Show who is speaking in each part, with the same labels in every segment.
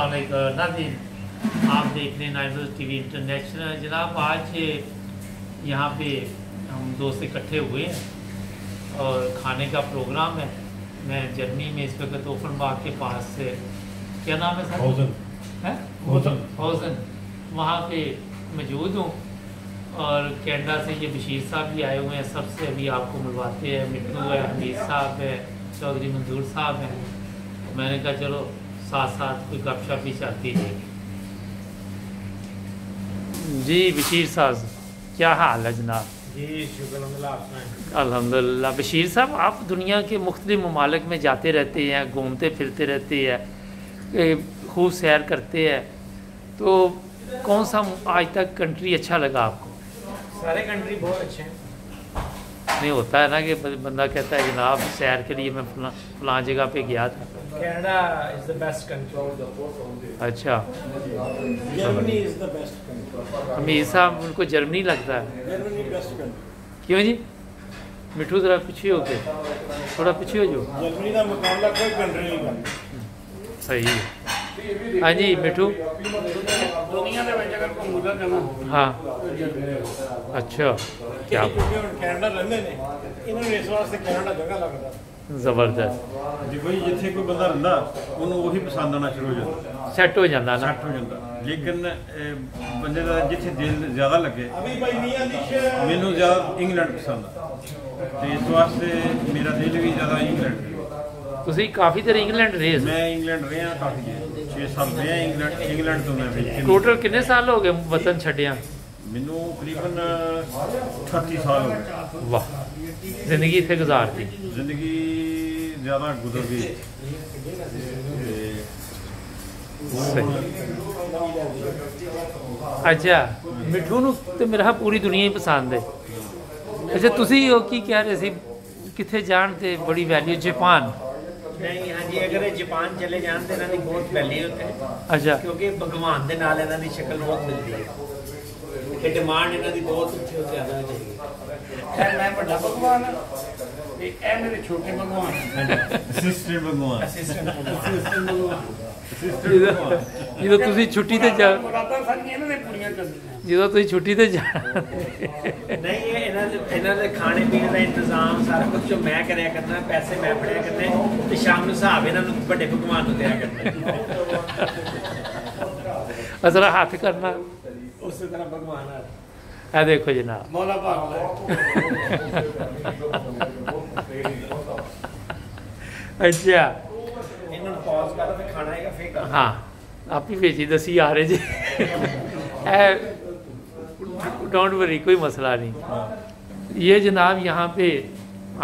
Speaker 1: नाज़रीन, आप देख रहे हैं 9 न्यूज़ टीवी इंटरनेशनल। जनाब, आज यहाँ पे हम दोस्त इकट्ठे हुए हैं और खाने का प्रोग्राम है। मैं जर्मनी में इस वक्त ओफनबाग के पास से, क्या नाम है सर? हौज़न, वहाँ पे मौजूद हूँ। और कनाडा से ये बशीर साहब भी आए हुए हैं। सबसे अभी आपको मिलवाते हैं। मिट्टू है, हमीद साहब है, चौधरी मंजूर साहब हैं। मैंने कहा चलो साथ साथ कोई गपशप भी चलती रहेगी। जी बशीर साहब, क्या हाल है जनाब?
Speaker 2: जी शुक्र
Speaker 1: अल्हम्दुलिल्लाह। बशीर साहब, आप दुनिया के मुख्तलिफ ममालिक में जाते रहते हैं, घूमते फिरते रहते हैं, खूब सैर करते हैं, तो कौन सा आज तक कंट्री अच्छा लगा आपको?
Speaker 2: सारे कंट्री बहुत अच्छे हैं।
Speaker 1: नहीं होता है ना कि बंदा कहता है जनाब सैर के लिए मैं फलां जगह पे गया था।
Speaker 2: Canada is the best country.
Speaker 1: अच्छा,
Speaker 2: Germany is the best country.
Speaker 1: Hameed साहब, उनको जर्मनी लगता है।
Speaker 2: Germany best country.
Speaker 1: क्यों जी? मिठू ज़रा पीछे हो के, थोड़ा पीछे हो जाओ।
Speaker 2: जर्मनी का मुकाबला कोई कंट्री नहीं करती।
Speaker 1: सही है। हाँ जी मिठू,
Speaker 2: दुनिया में अगर घूमूगा करना
Speaker 1: हाँ अच्छा, क्या
Speaker 2: कनाडा रहंदे ने, इन्होंने इस वास्ते कनाडा जगह लगदा।
Speaker 1: जबरदस्त
Speaker 3: जी भाई, जिथे कोई बंदा रहिंदा उन्होंने वही पसंद आना शुरू हो जाता,
Speaker 1: सैट हो जाता ना।
Speaker 3: सैट हो जाता। लेकिन बंदे का जिथे दिल ज़्यादा लगे,
Speaker 2: अभी भाई मियां दी
Speaker 3: मैनू ज़्यादा इंग्लैंड पसंद है, तो इस वास्ते मेरा दिल भी ज़्यादा इंग्लैंड है।
Speaker 1: ਤੁਸੀਂ ਕਾਫੀ ਦੇਰ ਇੰਗਲੈਂਡ ਰਹੇ ਸੀ?
Speaker 3: मैं इंग्लैंड रहा काफ़ी 6 साल रहा इंग्लैंड तो मैं बिल्कुल।
Speaker 1: ਟੋਟਲ ਕਿੰਨੇ ਸਾਲ ਹੋ ਗਏ ਵਤਨ ਛੱਡਿਆ?
Speaker 3: मैनू तकरीबन 38 साल हो गए।
Speaker 1: वाह, जिंदगी इतने गुजारती।
Speaker 3: जिंदगी ज़्यादा गुजर गई।
Speaker 1: अच्छा, मिठू ਨੂੰ ਤੇ ਮੇਰਾ ਪੂਰੀ ਦੁਨੀਆ ਹੀ ਪਸੰਦ ਹੈ। ਅੱਛਾ, ਤੁਸੀਂ ਉਹ ਕੀ ਕਹਿ ਰਹੇ ਸੀ, ਕਿੱਥੇ ਜਾਣ ਤੇ ਬੜੀ ਵੈਲਿਊ? ਜਾਪਾਨ?
Speaker 2: नहीं, हाँ जी, अगर जापान चले जान तो इन्हों बहुत वैल्यू है।
Speaker 1: अच्छा,
Speaker 2: क्योंकि भगवान के नाल इन्हों की शक्ल बहुत मिलती है कि डिमांड इन्हों की बहुत उच्ची ज़्यादा चाहिए। मैं बड़ा भगवान है, मेरे छोटे भगवान
Speaker 3: असिस्टेंट भगवान।
Speaker 1: ਜਦੋਂ ਤੁਸੀਂ ਛੁੱਟੀ ਤੇ ਜਾ ਜਦੋਂ ਤੁਸੀਂ ਛੁੱਟੀ ਤੇ ਜਾ
Speaker 2: नहीं, इन्हों के खाने पीने का इंतजाम सारा कुछ जो मैं कराया करना, पैसे मैं फड़िया करने, तो शाम को हिसाब इन्हों बड़े भगवान को दिया करना।
Speaker 1: असरा हथ करना
Speaker 2: उस तरह भगवान
Speaker 1: है। देखो जनाब,
Speaker 2: मौला
Speaker 1: अच्छा
Speaker 2: पॉज करो फिर खाना आएगा फिर।
Speaker 1: हाँ, आप ही भेजी दसी आ रहे जी। डोंट वरी, कोई मसला नहीं। ये जनाब यहाँ पे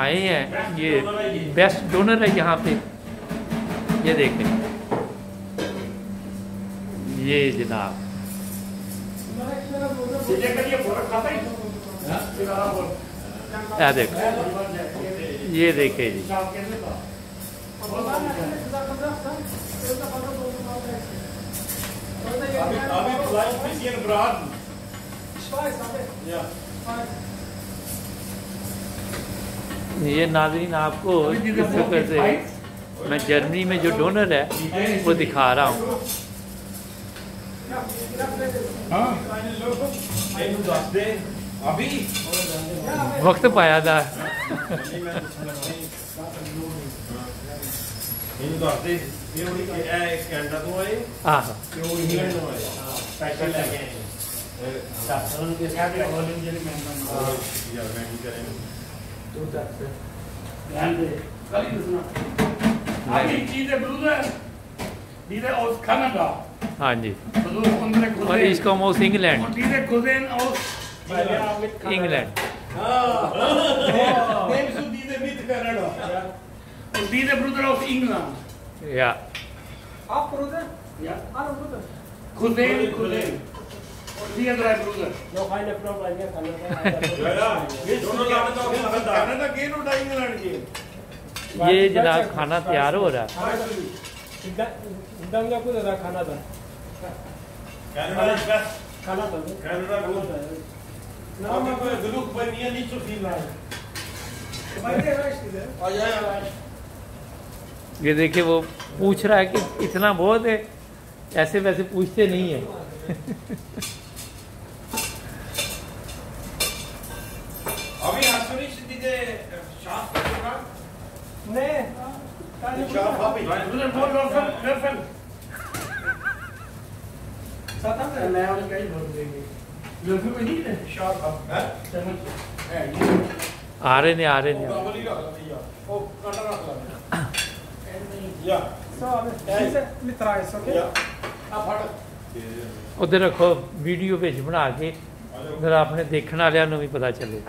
Speaker 1: आए हैं, ये बेस्ट डोनर है यहाँ पे। ये देखें, ये जनाब देखो, ये देखे जी। ये नाज़रीन, आपको कैसे मैं जर्मनी में जो डोनर है वो दिखा रहा हूँ। वक्त पाया था। हाँ जी, और इसका most England England
Speaker 4: Diese Bruder aus England.
Speaker 1: या
Speaker 4: Auch Bruder? Ja. Alle Bruder. Cousin. Und wir 3 Brüder.
Speaker 2: Noch eine Frau bei mir kann Canada के नो इंग्लैंड के।
Speaker 1: ये जनाब खाना तैयार हो रहा है।
Speaker 2: दंगा को ज़रा खाना था। खाना था। कनाडा को ना मैं कोई ग्रुप बनिया नहीं तो फील रहा है।
Speaker 1: ये देखिए, वो पूछ रहा है कि इतना बहुत है, ऐसे वैसे पूछते नहीं है।
Speaker 3: अभी हसुनी सिद्धि दे शाफ करेगा
Speaker 4: नहीं
Speaker 3: शाफ अभी
Speaker 4: ब्रदर बोल गर्लफ्रेंड साथ में मैं और कहीं बोल देंगे गर्लफ्रेंड में नहीं है
Speaker 3: शाफ है
Speaker 1: आ रहे ने
Speaker 3: बोली गा ओ काटा रख या
Speaker 4: so let try it okay
Speaker 3: या आ फड़
Speaker 1: उधर रखो वीडियो भेज बना के जरा अपने देखने वाले भी पता चले।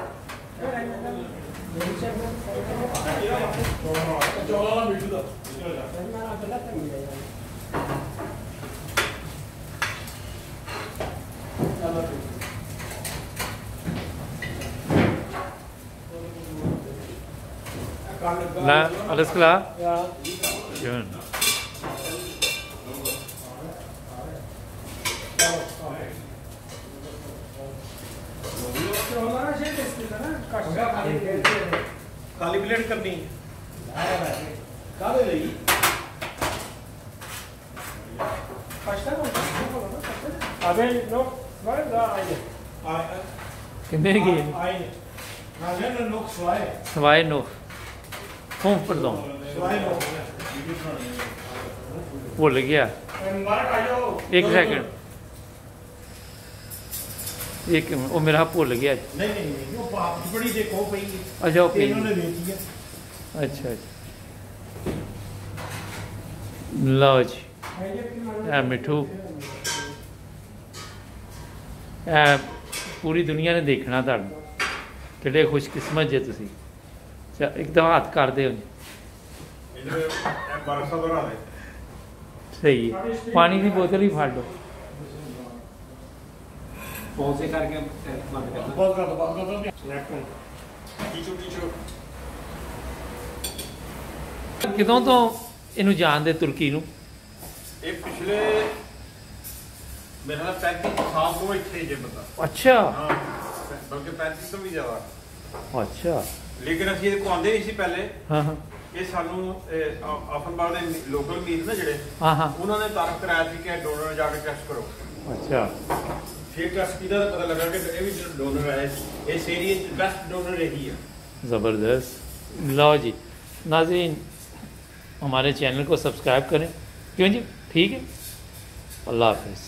Speaker 1: Na, alles klar?
Speaker 4: ja
Speaker 1: Schön.
Speaker 4: हमारा शेयर टेस्ट है ना
Speaker 3: खाली प्लेट करनी काले लई
Speaker 4: पास्ता को अबे नो vai da aí
Speaker 1: कितने की है?
Speaker 3: आई ना लेना नुक स्वाए
Speaker 1: सवाए नो फोन पर दो
Speaker 3: स्वाए नुक
Speaker 1: भूल गया।
Speaker 4: हमारा आयो
Speaker 1: एक सेकंड एक वो मेरा भूल गया।
Speaker 3: नहीं नहीं नहीं वो बाप की बड़ी देखो पई
Speaker 1: अच्छा वो पी
Speaker 3: इन्होंने देती है
Speaker 1: अच्छा अच्छा लो जी ए मिठू ए पूरी दुनिया ने देखना ਤੁਹਾਨੂੰ ਕਿਹੜੇ ਖੁਸ਼ਕਿਸਮਤ ਜੇ ਤੁਸੀਂ ਇੱਕਦਮ ਹੱਥ ਕਰਦੇ ਹੋ
Speaker 3: इधर बरसा बना दे
Speaker 1: ਸਹੀ ਹੈ। ਪਾਣੀ ਦੀ ਬੋਤਲ ਹੀ ਫੜ ਲਓ।
Speaker 2: पौसे करके बंद कर दो
Speaker 4: बहुत ज्यादा
Speaker 3: कीचू कीचू
Speaker 1: ਕਿਦੋਂ ਤੋਂ ਇਹਨੂੰ ਜਾਣਦੇ ਤੁਰਕੀ ਨੂੰ?
Speaker 3: ये पिछले मेरा 35 साल को इतने जे बंदा
Speaker 1: ਅੱਛਾ
Speaker 3: हाँ बल्कि 35 तो भी ज्यादा
Speaker 1: ਅੱਛਾ
Speaker 3: लेकिन ਅਸੀਂ ਇਹਦੇ ਕੋ ਆਉਂਦੇ ਨਹੀਂ ਸੀ ਪਹਿਲੇ
Speaker 1: ਹਾਂ ਹਾਂ
Speaker 3: ਇਹ ਸਾਨੂੰ ਆਫਨਬਾਗ ਦੇ ਲੋਕਲ ਮੀਟ ਨਾ ਜਿਹੜੇ
Speaker 1: ਹਾਂ ਹਾਂ
Speaker 3: ਉਹਨਾਂ ਨੇ ਤਾਰਫ ਕਰਾਇਆ ਸੀ ਕਿ ਡੋਨਰ ਜਾ ਕੇ ਟੈਸਟ ਕਰੋ
Speaker 1: ਅੱਛਾ
Speaker 3: ਫਿਰ ਟੈਸਟ ਕੀਤਾ ਤਾਂ ਪਤਾ ਲੱਗਾ ਕਿ ਇਹ ਵੀ ਡੋਨਰ ਹੈ ਇਸ ਏਰੀਆ ਚ ਬੈਸਟ डोनर यही है
Speaker 1: ज़बरदस्त। लो जी नाज़रीन हमारे चैनल को सब्सक्राइब करें क्यों जी ठीक है। अल्लाह हाफिज़।